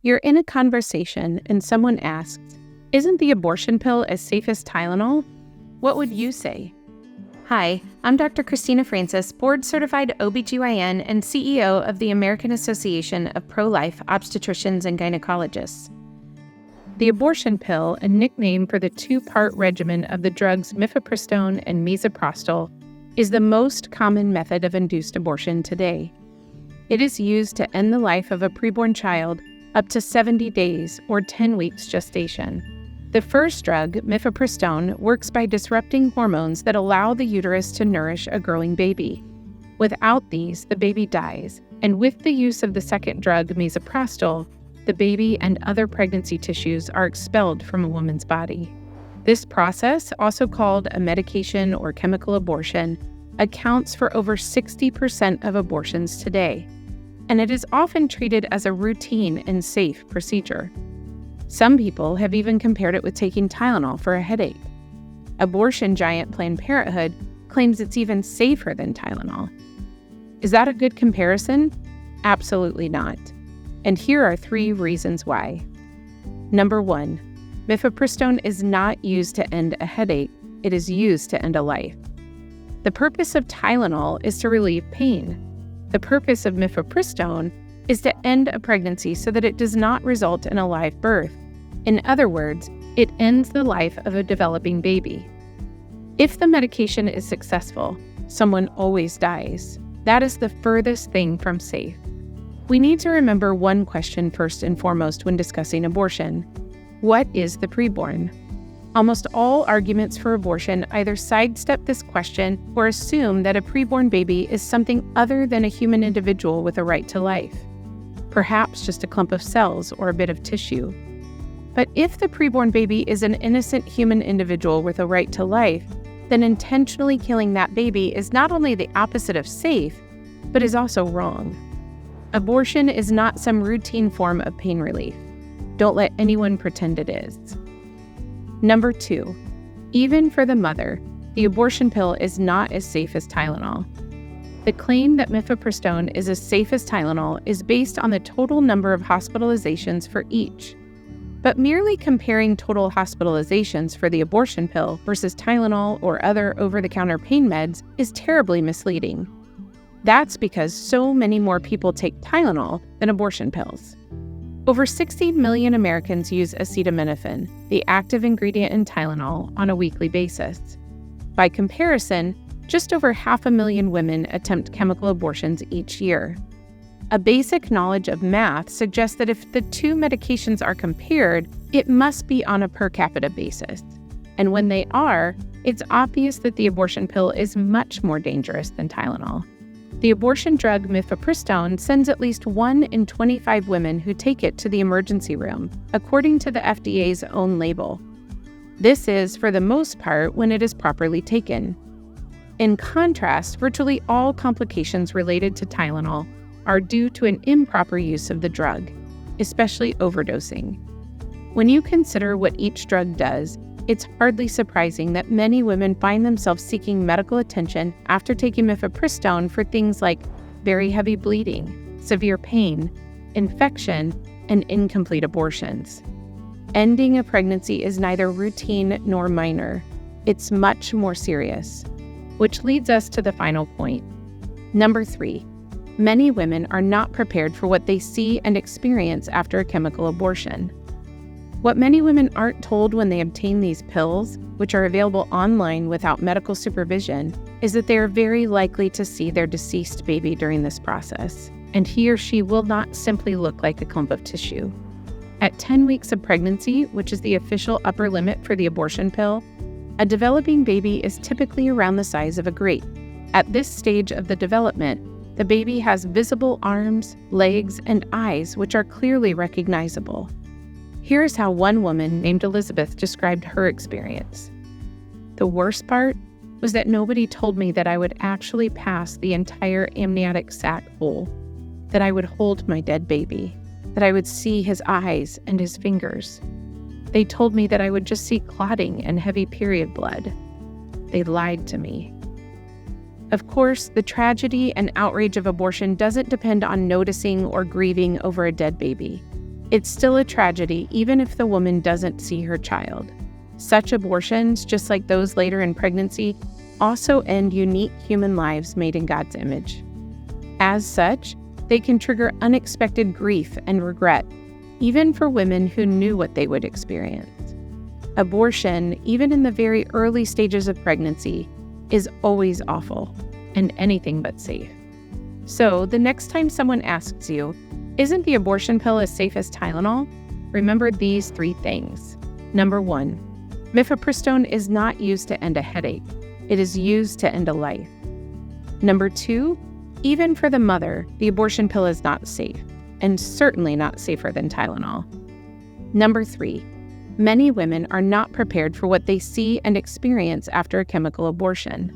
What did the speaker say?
You're in a conversation and someone asks, "Isn't the abortion pill as safe as Tylenol?" What would you say? Hi, I'm Dr. Christina Francis, board-certified OBGYN and CEO of the American Association of Pro-Life Obstetricians and Gynecologists. The abortion pill, a nickname for the two-part regimen of the drugs mifepristone and misoprostol, is the most common method of induced abortion today. It is used to end the life of a preborn child up to 70 days or 10 weeks gestation. The first drug, mifepristone, works by disrupting hormones that allow the uterus to nourish a growing baby. Without these, the baby dies, and with the use of the second drug, misoprostol, the baby and other pregnancy tissues are expelled from a woman's body. This process, also called a medication or chemical abortion, accounts for over 60% of abortions today, and it is often treated as a routine and safe procedure. Some people have even compared it with taking Tylenol for a headache. Abortion giant Planned Parenthood claims it's even safer than Tylenol. Is that a good comparison? Absolutely not. And here are 3 reasons why. Number 1, mifepristone is not used to end a headache, it is used to end a life. The purpose of Tylenol is to relieve pain. The purpose of mifepristone is to end a pregnancy so that it does not result in a live birth. In other words, it ends the life of a developing baby. If the medication is successful, someone always dies. That is the furthest thing from safe. We need to remember one question first and foremost when discussing abortion. What is the preborn? Almost all arguments for abortion either sidestep this question or assume that a preborn baby is something other than a human individual with a right to life, perhaps just a clump of cells or a bit of tissue. But if the preborn baby is an innocent human individual with a right to life, then intentionally killing that baby is not only the opposite of safe, but is also wrong. Abortion is not some routine form of pain relief. Don't let anyone pretend it is. Number 2, even for the mother, the abortion pill is not as safe as Tylenol. The claim that mifepristone is as safe as Tylenol is based on the total number of hospitalizations for each. But merely comparing total hospitalizations for the abortion pill versus Tylenol or other over-the-counter pain meds is terribly misleading. That's because so many more people take Tylenol than abortion pills. Over 60 million Americans use acetaminophen, the active ingredient in Tylenol, on a weekly basis. By comparison, just over 500,000 women attempt chemical abortions each year. A basic knowledge of math suggests that if the 2 medications are compared, it must be on a per capita basis. And when they are, it's obvious that the abortion pill is much more dangerous than Tylenol. The abortion drug mifepristone sends at least 1 in 25 women who take it to the emergency room, according to the FDA's own label. This is, for the most part, when it is properly taken. In contrast, virtually all complications related to Tylenol are due to an improper use of the drug, especially overdosing. When you consider what each drug does, it's hardly surprising that many women find themselves seeking medical attention after taking mifepristone for things like very heavy bleeding, severe pain, infection, and incomplete abortions. Ending a pregnancy is neither routine nor minor. It's much more serious. Which leads us to the final point. Number 3, many women are not prepared for what they see and experience after a chemical abortion. What many women aren't told when they obtain these pills, which are available online without medical supervision, is that they are very likely to see their deceased baby during this process, and he or she will not simply look like a clump of tissue. At 10 weeks of pregnancy, which is the official upper limit for the abortion pill, a developing baby is typically around the size of a grape. At this stage of the development, the baby has visible arms, legs, and eyes which are clearly recognizable. Here's how one woman named Elizabeth described her experience. The worst part was that nobody told me that I would actually pass the entire amniotic sac hole, that I would hold my dead baby, that I would see his eyes and his fingers. They told me that I would just see clotting and heavy period blood. They lied to me. Of course, the tragedy and outrage of abortion doesn't depend on noticing or grieving over a dead baby. It's still a tragedy even if the woman doesn't see her child. Such abortions, just like those later in pregnancy, also end unique human lives made in God's image. As such, they can trigger unexpected grief and regret, even for women who knew what they would experience. Abortion, even in the very early stages of pregnancy, is always awful and anything but safe. So, the next time someone asks you, "Isn't the abortion pill as safe as Tylenol?" remember these 3 things. Number 1, mifepristone is not used to end a headache. It is used to end a life. Number 2, even for the mother, the abortion pill is not safe, and certainly not safer than Tylenol. Number 3, many women are not prepared for what they see and experience after a chemical abortion.